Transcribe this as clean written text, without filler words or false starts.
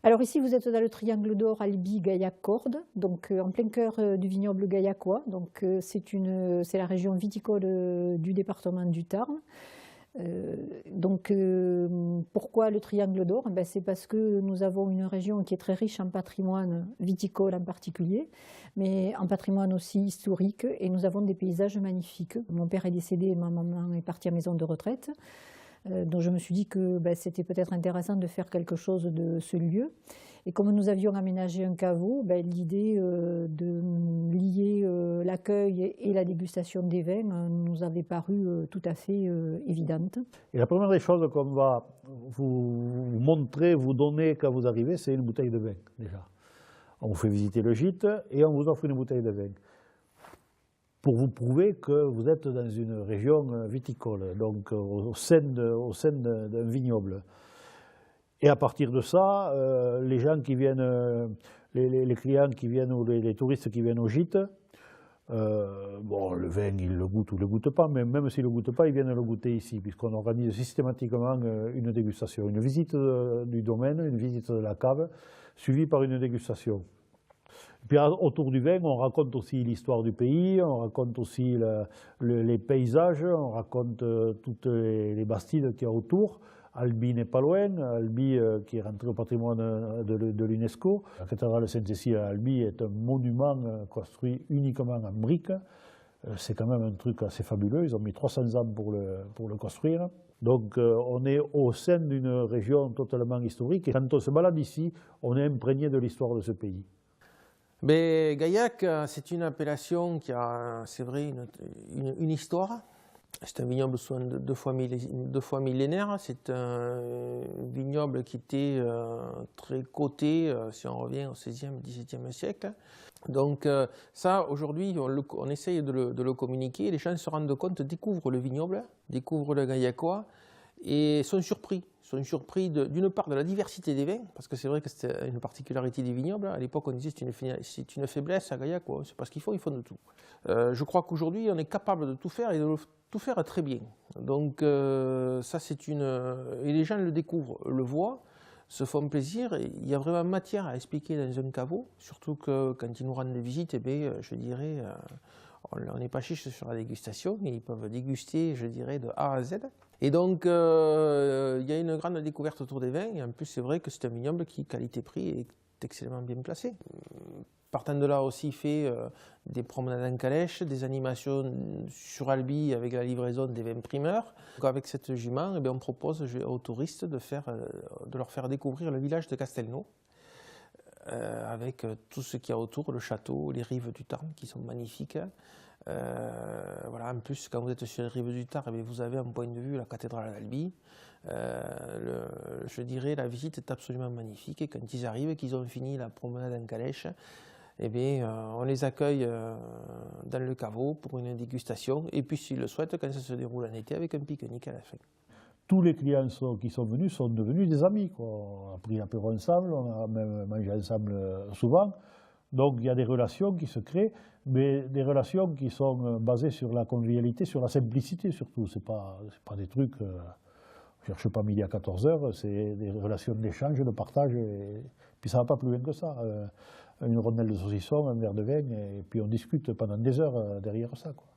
Alors ici, vous êtes dans le triangle d'or Albi-Gaillac-Cordes, donc en plein cœur du vignoble gaillacois. Donc c'est la région viticole du département du Tarn. Pourquoi le triangle d'or? Ben, c'est parce que nous avons une région qui est très riche en patrimoine viticole en particulier, mais en patrimoine aussi historique, et nous avons des paysages magnifiques. Mon père est décédé et ma maman est partie à maison de retraite. Donc je me suis dit que ben, c'était peut-être intéressant de faire quelque chose de ce lieu. Et comme nous avions aménagé un caveau, ben, l'idée de lier l'accueil et la dégustation des vins nous avait paru tout à fait évidente. Et la première des choses qu'on va vous montrer, vous donner quand vous arrivez, c'est une bouteille de vin, déjà. On vous fait visiter le gîte et on vous offre une bouteille de vin pour vous prouver que vous êtes dans une région viticole, donc au sein d'un vignoble. Et à partir de ça, les gens qui viennent, les clients qui viennent ou les touristes qui viennent au gîte, bon, le vin, ils le goûtent ou ne le goûtent pas, mais même s'ils ne le goûtent pas, ils viennent le goûter ici, puisqu'on organise systématiquement une dégustation, une visite du domaine, une visite de la cave, suivie par une dégustation. Puis autour du vin, on raconte aussi l'histoire du pays, on raconte aussi les paysages, on raconte toutes les bastides qu'il y a autour. Albi n'est pas loin, Albi qui est rentré au patrimoine de l'UNESCO. La cathédrale Sainte-Cécile à Albi est un monument construit uniquement en briques. C'est quand même un truc assez fabuleux, ils ont mis 300 ans pour le construire. Donc on est au sein d'une région totalement historique et quand on se balade ici, on est imprégné de l'histoire de ce pays. Mais Gaillac, c'est une appellation qui a, c'est vrai, une histoire. C'est un vignoble deux fois millénaire. C'est un vignoble qui était très coté, si on revient au XVIe, XVIIe siècle. Donc ça, aujourd'hui, on essaye de le communiquer. Les gens se rendent compte, découvrent le vignoble, découvrent le gaillacois et sont surpris. Sont surpris d'une part de la diversité des vins, parce que c'est vrai que c'est une particularité des vignobles. À l'époque, on disait c'est une faiblesse à Gaillac, c'est pas ce qu'ils font de tout. Je crois qu'aujourd'hui, on est capable de tout faire et de tout faire très bien. Donc ça, c'est une... Et les gens le découvrent, le voient, se font plaisir. Et il y a vraiment matière à expliquer dans un caveau, surtout que quand ils nous rendent visite, eh bien, je dirais, on n'est pas chiche sur la dégustation, mais ils peuvent déguster, je dirais, de A à Z. Et donc, il y a une grande découverte autour des vins, et en plus, c'est vrai que c'est un vignoble qui, qualité-prix, est excellemment bien placé. Partant de là aussi, il fait des promenades en calèche, des animations sur Albi avec la livraison des vins primeurs. Donc, avec cette jument, eh bien, on propose aux touristes de leur faire découvrir le village de Castelnau, avec tout ce qu'il y a autour, le château, les rives du Tarn qui sont magnifiques. Voilà, en plus, quand vous êtes sur les rives du Tarn, eh vous avez un point de vue la cathédrale d'Albi. Je dirais la visite est absolument magnifique et quand ils arrivent et qu'ils ont fini la promenade en calèche, eh bien, on les accueille dans le caveau pour une dégustation et puis s'ils le souhaitent, quand ça se déroule en été, avec un pique-nique à la fin. Tous les clients qui sont venus sont devenus des amis, quoi. On a pris l'apéro ensemble, on a même mangé ensemble souvent. Donc il y a des relations qui se créent, mais des relations qui sont basées sur la convivialité, sur la simplicité surtout. C'est pas des trucs, on ne cherche pas midi à 14 heures, c'est des relations d'échange, de partage. Et puis ça ne va pas plus loin que ça. Une rondelle de saucisson, un verre de vin, et puis on discute pendant des heures derrière ça, quoi.